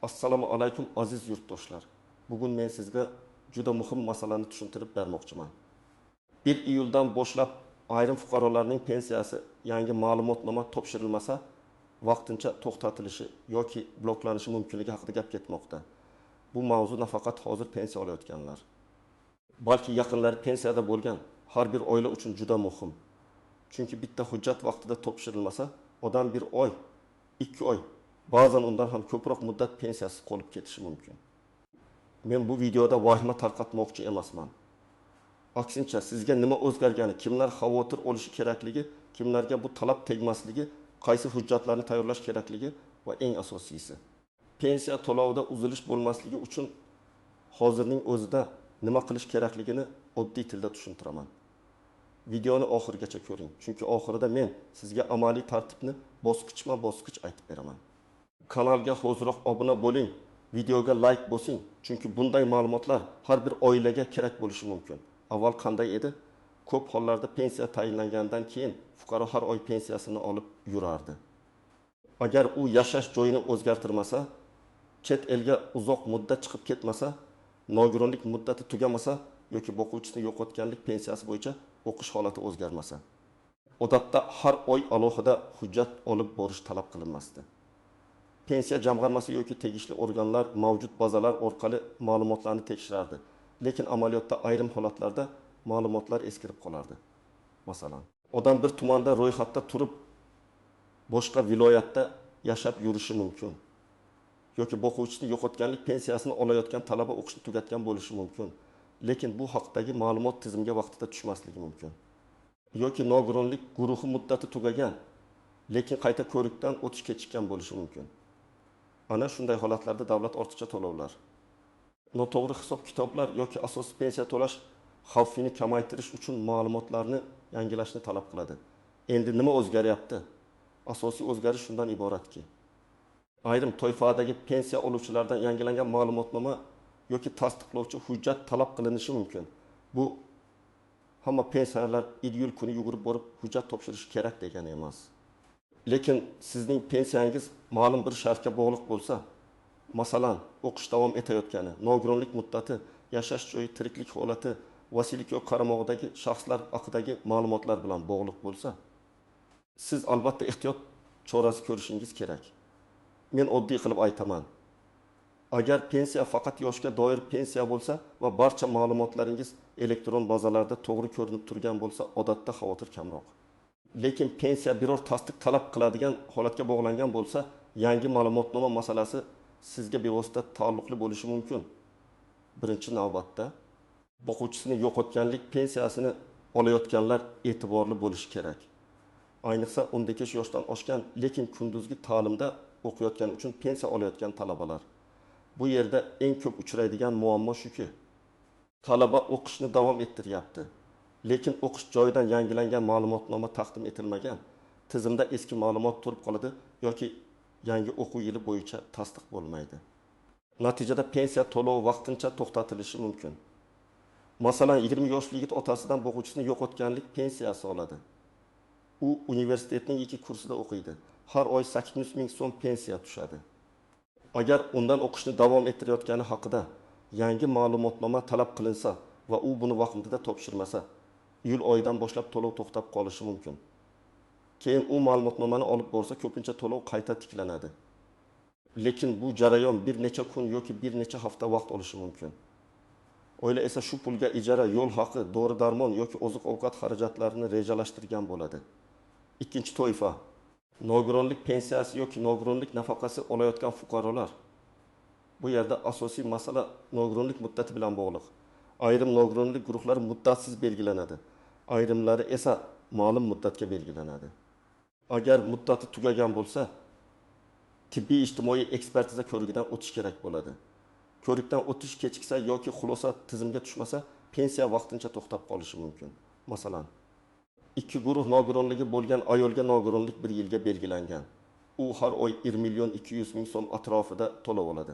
Assalomu alaykum aziz yurtdoshlar. Bugun men sizga juda muhim masalani tushuntirib bermoqchiman. 1 iyuldan boshlab ayrim fuqarolarning pensiyasi yangi ma'lumotnoma topshirilmasa vaqtincha to'xtatilishi yoki bloklanishi mumkinligi haqida gap ketmoqda. Bu mavzu nafaqat hozir pensiya olayotganlar, balki yaqinlari pensiyada bo'lgan har bir oila uchun juda muhim. Chunki bitta hujjat vaqtida topshirilmasa, odam bir oy, 2 oy, ba'zan undan ham ko'proq muddat pensiyasi qolib ketishi mumkin. Men bu videoda vahima tarqatmoqchi emasman. Aksincha, sizga nima o'zgargani, kimlar xavotir olishi kerakligi, kimlarga bu talab tegmasligi, qaysi hujjatlarni tayyorlash kerakligi va eng asosiysi, pensiya to'lovida uzilish bo'lmasligi uchun hozirning o'zida nima qilish kerakligini oddiy tilda tushuntiraman. Videoni oxirigacha ko'ring, chunki oxirida men sizga amaliy tartibni bosqichma-bosqich aytib beraman. Kanalga hozirroq obuna bo'ling, videoga like bosing, chunki bunday ma'lumotlar har bir oilaga kerak bo'lishi mumkin. Avval qanday edi? Ko'p hollarda pensiya tayinlangandan keyin fuqaro har oy pensiyasini olib yurardi. Agar u yashash joyini o'zgartirmasa, chet elga uzoq muddat chiqib ketmasa, nogironlik muddati tugamasa yoki boquvchisini yo'qotganlik pensiyasi bo'yicha o'qish holati o'zgarmasa, odatda har oy alohida hujjat olib borish talab qilinmasdi. Pensiya jamg'armasi yoki tegishli organlar mavjud bazalar orqali ma'lumotlarni tekshirardi. Lekin amaliyotda ayrim holatlarda ma'lumotlar eskirib qolardi. Masalan, odam bir tumanda ro'yxatda turib, boshqa viloyatda yashab yurishi mumkin. Yoki boquvchisini yo'qotganlik pensiyasini olayotgan talaba o'qishni tugatgan bo'lishi mumkin. Lekin bu haqdagi ma'lumot tizimga vaqtida tushmasligi mumkin. Yoki nogironlik guruhi muddati tugagan, lekin qayta ko'rikdan o'tish kechikkan bo'lishi mumkin. Ana shunday holatlarda davlat ortiqcha to'lovlar, noto'g'ri hisob-kitoblar yoki asosiy pensiya to'lash xavfini kamaytirish uchun ma'lumotlarni yangilashni talab qiladi. Endi nima o'zgaryapti? Asosiy o'zgarish shundan iboratki, ayrim toifadagi pensiya oluvchilardan yangilangan ma'lumotnoma yoki tasdiqlovchi hujjat talab qilinishi mumkin. Bu hamma pensiyalar iyul kuni yugurib borib hujjat topshirishi kerak degani emas. Lekin sizning pensiyangiz ma'lum bir shartga bog'liq bo'lsa, masalan, o'qish davom etayotgani, nogironlik muddati, yashash joyi, tiriklik holati, vasiylik yoki qaramog'idagi shaxslar haqidagi ma'lumotlar bilan bog'liq bo'lsa, siz albatta ehtiyot chorasi ko'rishingiz kerak. Men oddiy qilib aytaman. Agar pensiya faqat yoshga doir pensiya bo'lsa va barcha ma'lumotlaringiz elektron bazalarda to'g'ri ko'rinib turgan bo'lsa, odatda xavotir kamroq. Lekin pensiya biror tasdiq talab qiladigan holatga bog'langan bo'lsa, yangi ma'lumotnoma masalasi sizga bevosita taalluqli bo'lishi mumkin. Birinchi navbatda boquvchisini yo'qotganlik pensiyasini olayotganlar e'tiborli bo'lishi kerak. Ayniqsa 12 yoshdan oshgan, lekin kunduzgi ta'limda o'qiyotgani uchun pensiya olayotgan talabalar. Bu yerda eng ko'p uchraydigan muammo shuki, talaba o'qishni davom ettiryapti. Lekin o'qish joyidan yangilangan ma'lumotnoma taqdim etilmagan, tizimda eski ma'lumot turib qoladi yoki yangi o'quv yili bo'yicha tasdiq bo'lmaydi. Natijada pensiya to'lovi vaqtincha to'xtatilishi mumkin. Masalan, 20 yoshli yigit otasidan boquvchisini yo'qotganlik pensiyasi oladi. U universitetning 2 kursida o'qiydi. Har oy 800 ming so'm pensiya tushadi. Agar undan o'qishni davom ettirayotgani haqida yangi ma'lumotnoma talab qilinsa va u buni vaqtida topshirmasa, iyul oyidan boshlab to'lov to'xtab qolishi mumkin. Keyin u ma'lumotnomani olib borsa, ko'pincha to'lov qayta tiklanadi. Lekin bu jarayon bir necha kun yoki bir necha hafta vaqt olishi mumkin. Oila esa shu pulga ijara, yo'l haqi, dori-darmon yoki oziq-ovqat xarajatlarini rejalashtirgan bo'ladi. Ikkinchi toifa, nogironlik pensiyasi yoki nogironlik nafaqasi olayotgan fuqarolar. Bu yerda asosiy masala nogironlik muddati bilan bog'liq. Ayrim nogironlik guruhlari muddatsiz belgilanadi, ayrimlari esa ma'lum muddatga belgilanadi. Agar muddati tugagan bo'lsa, tibbiy ijtimoiy ekspertiza ko'rigidan o'tish kerak bo'ladi. Ko'rikdan o'tish kechiksa yoki xulosa tizimga tushmasa, pensiya vaqtincha to'xtab qolishi mumkin. Masalan, 2 guruh nogironligi bo'lgan ayolga nogironlik 1 yilga belgilangan. U har oy 1 million 200 ming so'm atrofida to'lov oladi.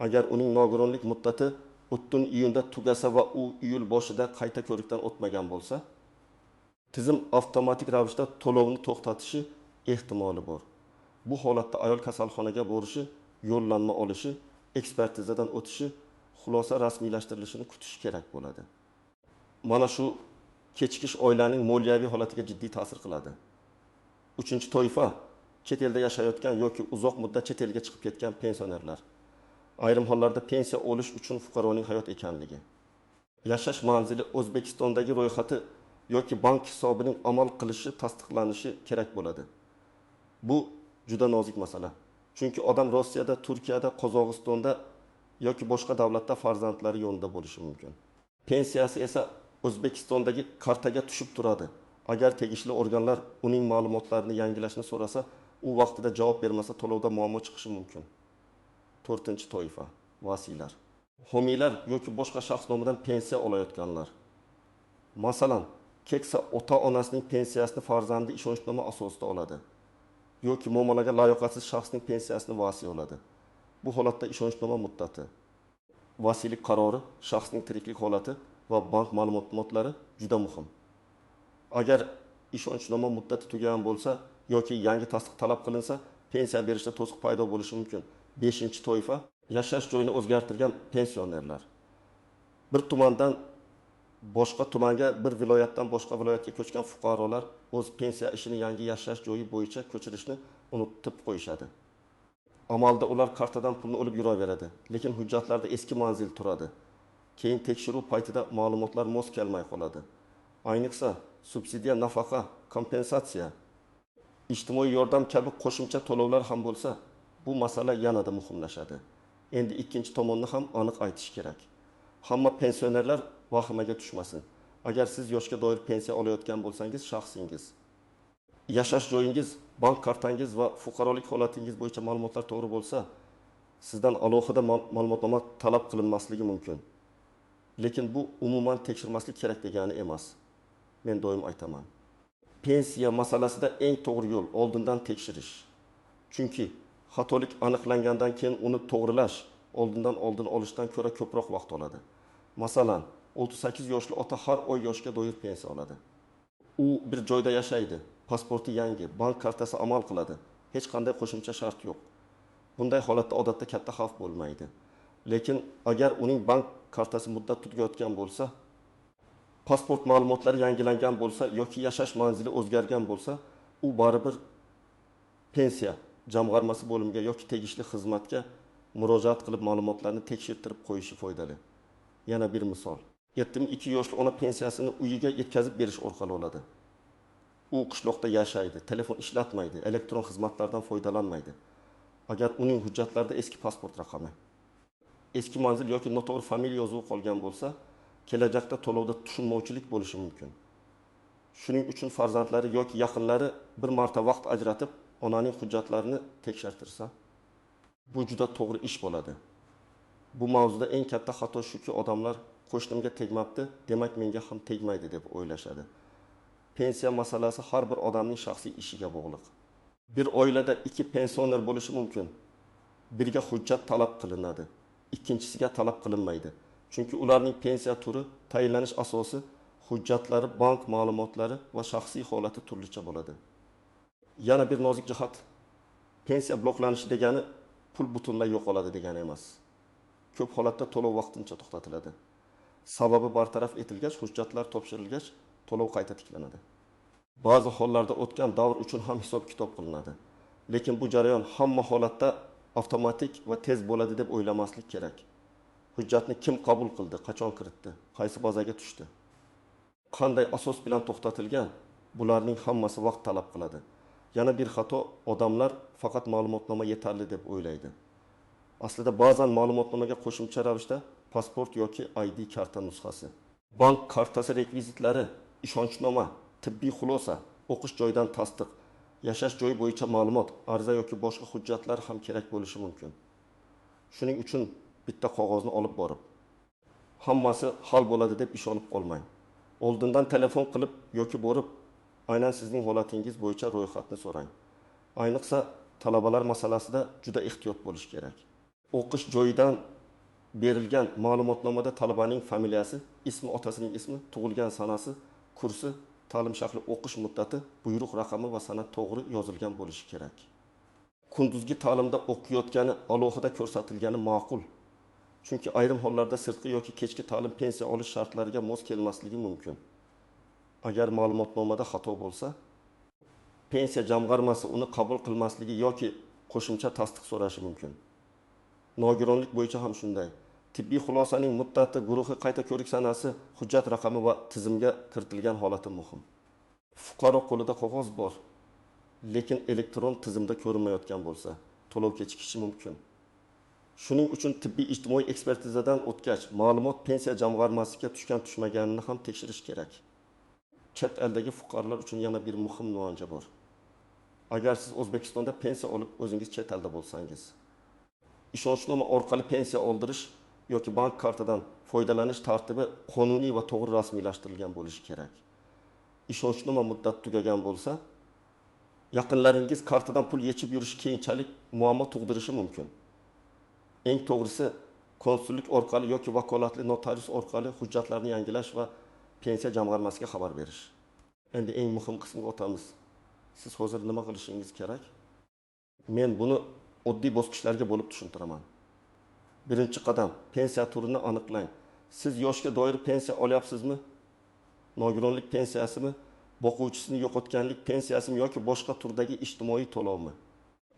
Agar uning nogironlik muddati o'tgan iyunda tugasa va u iyul boshida qayta ko'rikdan o'tmagan bo'lsa, tizim avtomatik ravishda to'lovni to'xtatishi ehtimoli bor. Bu holatda ayol kasalxonaga borishi yo'llanma olishi, ekspertizadan o'tishi, xulosa rasmiylashtirilishini kutish kerak bo'ladi. Mana shu kechikish oilaning moliyaviy holatiga jiddiy ta'sir qiladi. Uchinchi toifa chet elda yashayotgan yoki uzoq muddat chet elga chiqib ketgan pensionerlar. Ayrim hollarda pensiya olish uchun fuqaroning hayot ekanligi. Yashash manzili O'zbekistondagi ro'yxati yoki bank hisobining amal qilishi tasdiqlanishi kerak bo'ladi. Bu juda nozik masala. Chunki odam Rossiyada, Turkiyada, Qozog'istonda yoki boshqa davlatda farzandlari yonida bo'lishi mumkin. Pensiyasi esa O'zbekistondagi kartaga tushib turadi. Agar tegishli organlar uning ma'lumotlarini yangilashni so'rasa, u vaqtida javob bermasa to'lovda muammo chiqishi mumkin. 4-toifa vasiylar. Homiylar yoki boshqa shaxs nomidan pensiya olayotganlar. Masalan, keksa ota-onasining pensiyasini farzandi ishonchnoma asosida oladi. Yoki muomalaga layoqatsiz shaxsning pensiyasini vasiy oladi. Bu holatda ishonchnoma muddati, vasiylik qarori, shaxsning tiriklik holati va bank ma'lumotlari juda muhim. Agar ishonchnoma muddati tugagan bo'lsa yoki yangi tasdiq talab qilinsa, pensiya berishda to'siq paydo bo'lishi mumkin. 5-toifa yashash joyini o'zgartirgan pensionerlar. Bir tumandan boshqa tumanga, bir viloyatdan boshqa viloyatga ko'chgan fuqarolar o'z pensiya ishini yangi yashash joyi bo'yicha ko'chirishni unutib qo'yishadi. Amalda ular kartadan pulni olib yuraveradi, lekin hujjatlarda eski manzil turadi. Keyin tekshiruv paytida ma'lumotlar mos kelmay qoladi. Ayniqsa, subsidiya, nafaqa, kompensatsiya, ijtimoiy yordam kabi qo'shimcha to'lovlar ham bo'lsa, bu masala yanada muhimlashadi. Endi ikkinchi tomonni ham aniq aytish kerak. Hamma pensionerlar vahimaga tushmasin. Agar siz yoshga doir pensiya olayotgan bo'lsangiz, shaxsingiz, yashash joyingiz, bank kartangiz va fuqarolik holatingiz bo'yicha ma'lumotlar to'g'ri bo'lsa, sizdan alohida ma'lumotnoma talab qilinmasligi mumkin. Lekin bu umuman tekshirmaslik kerak degani emas. Men doim aytaman. Pensiya masalasida eng to'g'ri yo'l oldindan tekshirish. Chunki xatolik aniqlangandan keyin uni to'g'rilash oldin olishdan ko'ra ko'proq vaqt oladi. Masalan, 38 yoshli ota har oy yoshga doir pensiya oladi. U bir joyda yashaydi, pasporti yangi, bank kartasi amal qiladi. Hech qanday qo'shimcha shart yo'q. Bunday holatda odatda katta xavf bo'lmaydi. Lekin agar uning bank kartasi muddat tugayotgan bo'lsa, pasport ma'lumotlari yangilangan bo'lsa yoki yashash manzili o'zgargan bo'lsa, u baribir pensiya jamg'armasi bo'limiga yoki tegishli xizmatga murojaat qilib ma'lumotlarni tekshirtirib qo'yishi foydali. Yana bir misol. 72 yoshli ona pensiyasini uyiga yetkazib berish orqali oladi. U qishloqda yashaydi, telefon ishlatmaydi, elektron xizmatlardan foydalanmaydi. Agar uning hujjatlarida eski pasport raqami, eski manzil yoki noto'g'ri familiya yozuvi qolgan bo'lsa, kelajakda to'lovda tushunmovchilik bo'lishi mumkin. Shuning uchun farzandlari yoki yaqinlari bir marta vaqt ajratib onaning hujjatlarini tekshirtirsa, bu juda to'g'ri ish bo'ladi. Bu mavzuda eng katta xato shuki, odamlar qo'shnimga tegmabdi, demak menga ham tegmaydi deb o'ylashadi. Pensiya masalasi har bir odamning shaxsiy ishiga bog'liq. Bir oilada 2 pensioner bo'lishi mumkin. Biriga hujjat talab qilinadi, ikkinchisiga talab qilinmaydi. Chunki ularning pensiya turi, tayinlanish asosi, hujjatlari, bank ma'lumotlari va shaxsiy holati turlicha bo'ladi. Yana bir nozik jihat, pensiya bloklanishi degani pul butunlay yo'qoladi degani emas. Ko'p holatda to'lov vaqtincha to'xtatiladi. Sababi bartaraf etilgach, hujjatlar topshirilgach, to'lov qayta tiklanadi. Ba'zi hollarda o'tgan davr uchun ham hisob-kitob qilinadi. Lekin bu jarayon hamma holatda avtomatik va tez bo'ladi deb o'ylamaslik kerak. Hujjatni kim qabul qildi, qachon kiritdi, qaysi bazaga tushdi, qanday asos bilan to'xtatilgan, bularning hammasi vaqt talab qiladi. Yana bir xato, odamlar faqat ma'lumotnoma yetarli deb o'ylaydi. Aslida ba'zan ma'lumotnomaga qo'shimcha ravishda pasport yoki ID karta nusxasi, bank kartasi rekvizitlari, ishonchnoma, tibbiy xulosa, o'qish joyidan tasdiq, yashash joyi bo'yicha ma'lumot, ariza yoki boshqa hujjatlar ham kerak bo'lishi mumkin. Shuning uchun bitta qog'ozni olib borib, hammasi hal bo'ladi deb ishonib qolmang. Oldindan telefon qilib yoki borib, aynan sizning holatingiz bo'yicha ro'yxatni so'rang. Ayniqsa, talabalar masalasida juda ehtiyot bo'lish kerak. O'qish joyidan berilgan ma'lumotnomada talabaning familiyasi, ismi, otasining ismi, tug'ilgan sanasi, kursi, ta'lim shakli, o'qish muddati, buyruq raqami va sanad to'g'ri yozilgan bo'lishi kerak. kunduzgi ta'limda o'qiyotgani alohida ko'rsatilgani ma'qul. Chunki ayrim hollarda sirtqi yoki kechki ta'lim pensiya olish shartlariga mos kelmasligi mumkin. Agar ma'lumotnomada xato bo'lsa, pensiya jamg'armasi uni qabul qilmasligi yoki qo'shimcha tasdiq so'rashi mumkin. Nogironlik bo'yicha ham shunday. Tibbiy xulosaning muddati, guruhi, qayta ko'rik sanasi, hujjat raqami va tizimga kiritilgan holati muhim. Fuqaro qo'lida qog'oz bor, lekin elektron tizimda ko'rinmayotgan bo'lsa, to'lov kechikishi mumkin. Shuning uchun tibbiy ijtimoiy ekspertizadan o'tgach, ma'lumot pensiya jamg'armasiga tushgan-tushmaganini ham tekshirish kerak. Chet eldagi fuqarolar uchun yana bir muhim nuqta bor. Agar siz O'zbekistonda pensiya olib o'zingiz chet elda bo'lsangiz, ishonchnoma orqali pensiya oldirish yoki bank kartidan foydalanish tartibi qonuniy va to'g'ri rasmiylashtirilgan bo'lishi kerak. Ishonchnoma muddati tugagan bo'lsa, yaqinlaringiz kartadan pul yechib yurish keyinchalik muammo tug'dirishi mumkin. Eng to'g'risi konsullik orqali yoki vakolatli notarius orqali hujjatlarni yangilash va pensiya jamg'armasiga xabar berish. Endi eng muhim qismga o'tamiz. Siz hozir nima qilishingiz kerak? Men buni oddiy bosqichlarga bo'lib tushuntiraman. Birinchi qadam, pensiya turini aniqlang. Siz yoshga doir pensiya olyapsizmi? Nogironlik pensiyasimi? Boquvchisini yo'qotganlik pensiyasimi yoki boshqa turdagi ijtimoiy to'lovmi?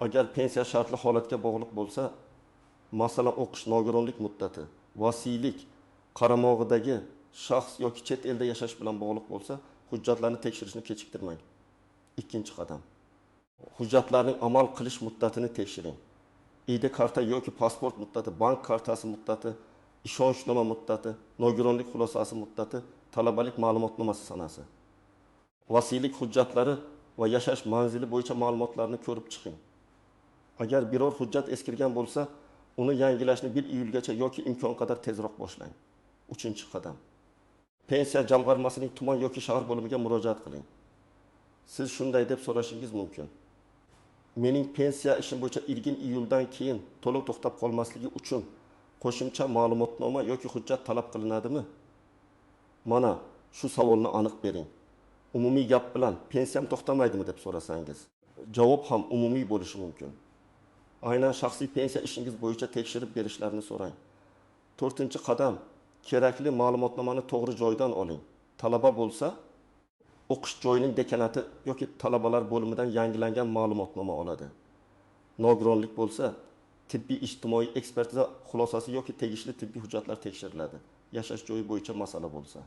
Agar pensiya shartli holatga bog'liq bo'lsa, masalan, o'qish, nogironlik muddati, vasiylik, qaramog'idagi shaxs yoki chet elda yashash bilan bog'liq bo'lsa, hujjatlarni tekshirishni kechiktirmang. Ikkinchi qadam. Hujjatlarning amal qilish muddatini tekshiring. ID karta yoki pasport muddati, bank kartasi muddati, ishonchnoma muddati, nogironlik xulosasi muddati, talabalik ma'lumotnomasi sanasi. Vasiylik hujjatlari va yashash manzili bo'yicha ma'lumotlarni ko'rib chiqing. Agar biror hujjat eskirgan bo'lsa, uni yangilashni 1 iyulgacha yoki imkon qadar tezroq boshlang. Uchinchi qadam. Pensiya jamg'armasining tuman yoki shahar bo'limiga murojaat qiling. Siz shunday deb so'rashingiz mumkin. Mening pensiya ishim bo'yicha 2-iyuldan keyin to'lov to'xtab qolmasligi uchun qo'shimcha ma'lumotnoma yoki hujjat talab qilinadimi? Mana shu savolni aniq bering. Umumiy gap bilan pensiyam to'xtamaydimi deb so'rasangiz, javob ham umumiy bo'lishi mumkin. Aynan shaxsiy pensiya ishingiz bo'yicha tekshirib berishlarini so'rang. 4-qadam, kerakli ma'lumotnomani to'g'ri joydan oling. Talaba bo'lsa, o'qish joyining dekanati yoki talabalar bo'limidan yangilangan ma'lumotnoma oladi. Nogironlik bo'lsa, tibbiy ijtimoiy ekspertiza xulosasi yoki tegishli tibbiy hujjatlar tekshiriladi. Yashash joyi bo'yicha masala bo'lsa.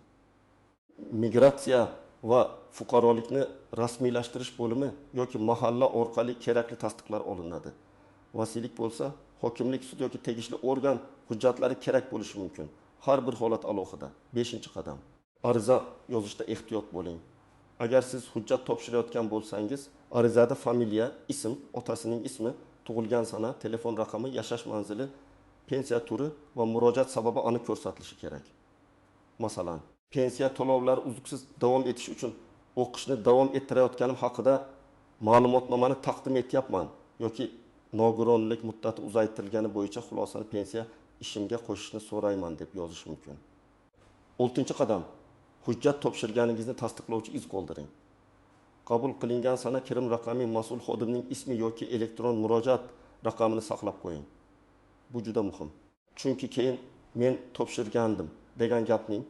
Migratsiya va fuqarolikni rasmiylashtirish bo'limi yoki mahalla orqali kerakli tasdiqlar olinadi. Vasiylik bo'lsa, hokimlik, sud yoki tegishli organ hujjatlari kerak bo'lishi mumkin. Har bir holat alohida. 5-qadam. Ariza yozishda ehtiyot bo'ling. Agar siz hujjat topshirayotgan bo'lsangiz, arizada familiya, ism, otasining ismi, tug'ilgan sana, telefon raqami, yashash manzili, pensiya turi va murojaat sababi aniq ko'rsatilishi kerak. Masalan, pensiya to'lovlari uzluksiz davom etishi uchun o'qishni davom ettirayotganim haqida ma'lumotnomani taqdim etyapman yoki nogironlik muddati uzaytirilgani bo'yicha xulosani pensiya ishimga qo'shishni so'rayman deb yozish mumkin. 6-qadam. Hujjat topshirganingizni tasdiqlovchi iz qoldiring. Qabul qilingan sana kirim raqami, mas'ul xodimning ismi yoki elektron murojaat raqamini saqlab qo'ying. Bu juda muhim. Chunki keyin men topshirgandim degan gapning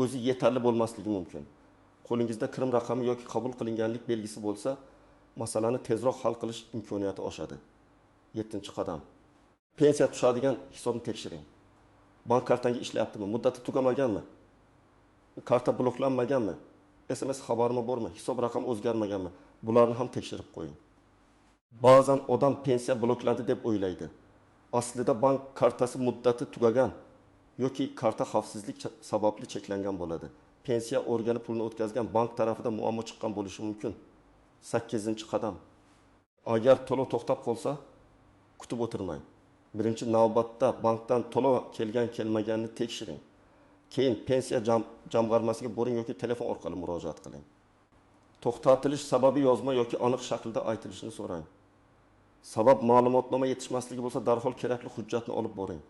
o'zi yetarli bo'lmasligi mumkin. Qo'lingizda kirim raqami yoki qabul qilinganlik belgisi bo'lsa, masalani tezroq hal qilish imkoniyati oshadi. 7-qadam. Pensiya tushadigan hisobni tekshiring. Bank kartangiz ishlayaptimi? Muddati tugamaganmi? Karta bloklanmaganmi? SMS xabarimi bormi? Hisob raqami o'zgarmaganmi? Bularni ham tekshirib qo'ying. Ba'zan odam pensiya bloklandi deb o'ylaydi. Aslida bank kartasi muddati tugagan yoki karta xavfsizlik sababli cheklangan bo'ladi. Pensiya organi pulni o'tkazgan bank tarafida muammo chiqqan bo'lishi mumkin. 8-qadam. Agar to'lov to'xtab qolsa, kutib o'tirmang. Birinchi navbatda bankdan to'lov kelgan-kelmaganini tekshiring. Keyin pensiya jamg'armasiga boring yoki telefon orqali murojaat qiling. To'xtatilish sababi yozma yoki aniq shaklda aytilishini so'rang. Sabab ma'lumotnoma yetishmasligi bo'lsa, darhol kerakli hujjatni olib boring.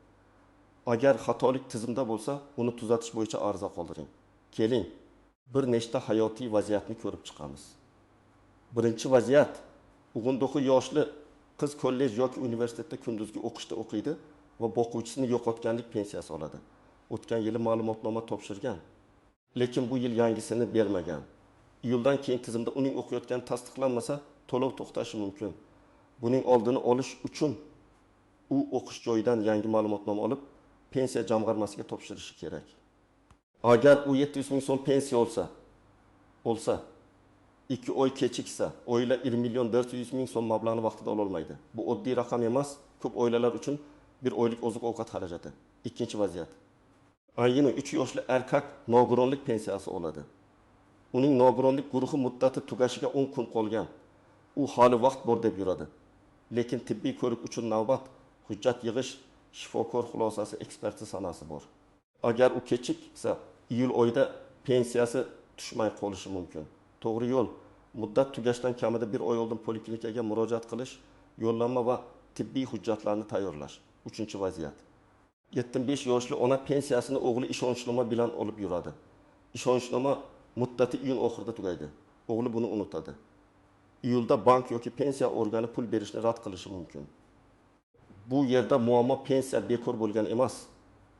Agar xatolik tizimda bo'lsa, uni tuzatish bo'yicha ariza qoldiring. Keling, bir nechta hayotiy vaziyatni ko'rib chiqamiz. Birinchi vaziyat, o'g'indoqi yoshli Qiz kollej yoki universitetda kunduzgi o'qishda o'qiydi va boquvchisini yo'qotganlik pensiyasi oladi. O'tgan yili ma'lumotnoma topshirgan, lekin bu yil yangisini bermagan. Iyuldan keyin tizimda uning o'qiyotgani tasdiqlanmasa, to'lov to'xtashi mumkin. Buning oldini olish uchun u o'qish joyidan yangi ma'lumotnoma olib, pensiya jamg'armasiga topshirishi kerak. Agar u 700 ming so'm pensiya olsa, 2 oy kechiksa, oila 1 million 400 ming so'm mablag'ni vaqtida ola olmaydi. Bu oddiy raqam emas, ko'p oilalar uchun bir oylik oziq-ovqat xarajati. Ikkinchi vaziyat. Ayni 3 yoshli erkak nogironlik pensiyasi oladi. Uning nogironlik guruhi muddati tugashiga 10 kun qolgan. U hali vaqt bor deb yuradi. Lekin tibbiy ko'rik uchun navbat, hujjat yig'ish, shifokor xulosasi, ekspertiza sanasi bor. Agar u kechiksa, iyul oyida pensiyasi tushmay qolishi mumkin. To'g'ri yo'l, muddat tugashdan kamida 1 oy oldin poliklinikaga murojaat qilish, yo'llanma va tibbiy hujjatlarni tayyorlash. 3-vaziyat. 75 yoshli ona pensiyasini o'g'li ishonchnoma bilan olib yuradi. Ishonchnoma muddati iyun oxirida tugaydi. O'g'li buni unutadi. Iyulda bank yoki pensiya organi pul berishni rad qilishi mumkin. Bu yerda muammo pensiya bekor bo'lgan emas,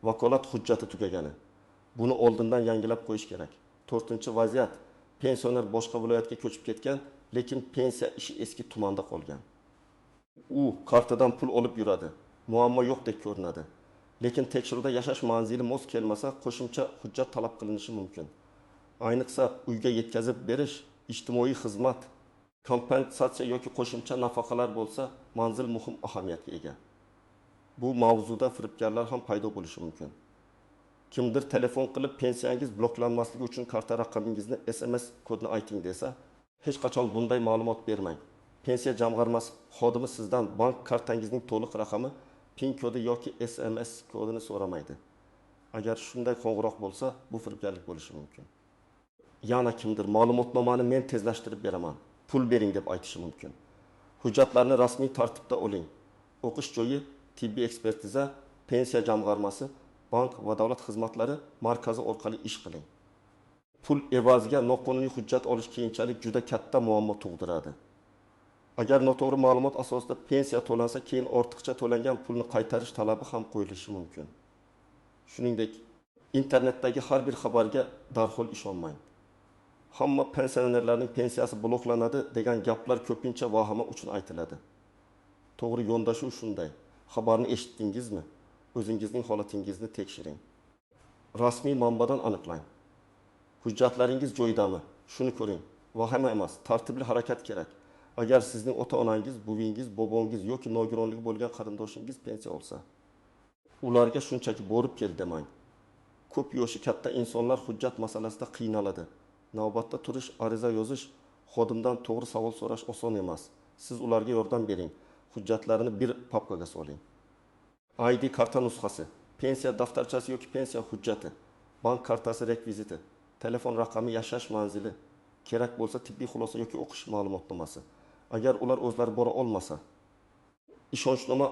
vakolat hujjati tugagani. Buni oldindan yangilab qo'yish kerak. 4-vaziyat. Pensioner boshqa viloyatga ko'chib ketgan, lekin pensiya ishi eski tumanda qolgan. U kartadan pul olib yuradi. Muammo yo'qdek ko'rinadi. Lekin tekshiruvda yashash manzili mos kelmasa, qo'shimcha hujjat talab qilinishi mumkin. Ayniqsa uyga yetkazib berish, ijtimoiy xizmat, kompensatsiya yoki qo'shimcha nafaqalar bo'lsa, manzil muhim ahamiyatga ega. Bu mavzuda firibgarlar ham paydo bo'lishi mumkin. Kimdir telefon qilib pensiyangiz bloklanmasligi uchun karta raqamingizni SMS kodini ayting desa, hech qachon bunday ma'lumot bermang. Pensiya jamg'armasi xodimi sizdan bank kartangizning to'liq raqami, PIN kodi yoki SMS kodini so'ramaydi. Agar shunday qo'ng'iroq bo'lsa, bu firibgarlik bo'lishi mumkin. Yana kimdir ma'lumotnomani men tezlashtirib beraman, pul bering deb aytishi mumkin. Hujjatlarni rasmiy tartibda oling. O'qish joyi, tibbiy ekspertiza, pensiya jamg'armasi, bank va davlat xizmatlari markazi orqali ish qiling. Pul evaziga noqonuniy hujjat olish keyinchalik juda katta muammo tug'diradi. Agar noto'g'ri ma'lumot asosida pensiya to'lansa, keyin ortiqcha to'langan pulni qaytarish talabi ham qo'yilishi mumkin. Shuningdek, internetdagi har bir xabarga darhol ishonmang. Hamma pensionerlarning pensiyasi bloklanadi degan gaplar ko'pincha vahima uchun aytiladi. To'g'ri yondashuv shunday. Xabarni eshitdingizmi? O'zingizning holatingizni tekshiring. Rasmiy manbadan aniqlang. Hujjatlaringiz joyidami? Shuni ko'ring. Vahima emas, tartibli harakat kerak. Agar sizning ota-onangiz, buvingiz, bobongiz yoki nogironligi bo'lgan qarindoshingiz pensiya olsa, ularga shunchaki borib kel demang. Ko'p yoshi katta insonlar hujjat masalasida qiynaladi. Navbatda turish, ariza yozish, xodimdan to'g'ri savol so'rash oson emas. Siz ularga yordam bering. Hujjatlarini bir papkaga soling. ID karta nusxasi, pensiya daftarchasi yoki pensiya hujjati, bank kartasi rekviziti, telefon raqami, yashash manzili, kerak bo'lsa tibbiy xulosa yoki o'qish ma'lumotnomasi. Agar ular o'zlari bora olmasa, ishonchnoma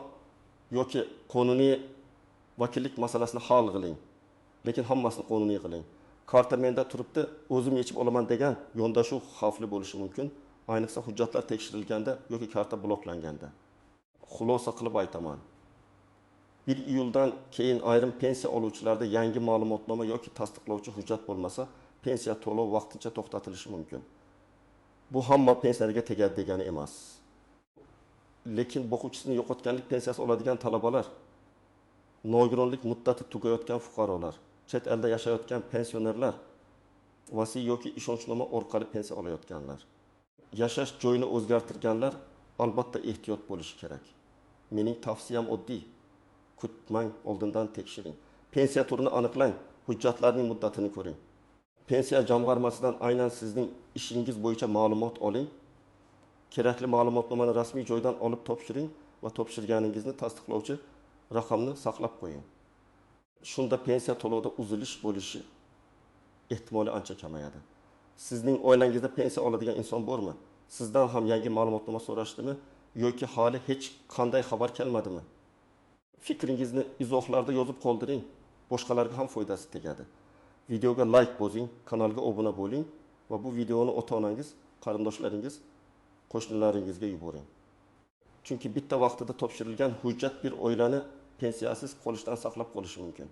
yoki qonuniy vakillik masalasini hal qiling. Lekin hammasini qonuniy qiling. Karta menda turibdi, o'zim yechib olaman degan yondashuv xavfli bo'lishi mumkin, ayniqsa hujjatlar tekshirilganda yoki karta bloklanganda. Xulosa qilib aytaman. 1 iyuldan keyin ayrim pensiya oluvchilarda yangi ma'lumotnoma yoki tasdiqlovchi hujjat bo'lmasa, pensiya to'lov vaqtincha to'xtatilishi mumkin. Bu hamma pensiyaga tegadi degani emas. Lekin boquvchisini yo'qotganlik pensiyasi oladigan talabalar, nogironlik muddati tugayotgan fuqarolar, chet elda yashayotgan pensionerlar, vasiy yoki ishonchnoma orqali pensiya olayotganlar, yashash joyini o'zgartirganlar albatta ehtiyot bo'lishi kerak. Mening tavsiyam oddiy. Kutmang, oldindan tekshiring. Pensiya turini aniqlang, hujjatlarning muddatini ko'ring. Pensiya jamg'armasidan aynan sizning ishingiz bo'yicha ma'lumot oling. Kerakli ma'lumotnomani rasmiy joydan olib topshiring va topshirganingizni tasdiqlovchi raqamni saqlab qo'ying. Shunda pensiya to'lovida uzilish bo'lishi ehtimoli ancha kamayadi. Sizning oilangizda pensiya oladigan inson bormi? Sizdan ham yangi ma'lumotnoma so'rashdimi yoki hali hech qanday xabar kelmadimi? Fikringizni izohlarda yozib qoldiring. Boshqalarga ham foydasi tegadi. Videoga like bosing, kanalga obuna bo'ling va bu videoni ota-onangiz, qarindoshlaringiz, qo'shnilaringizga yuboring. Chunki bitta vaqtida topshirilgan hujjat bir oilani pensiyasiz qolishdan saqlab qolishi mumkin.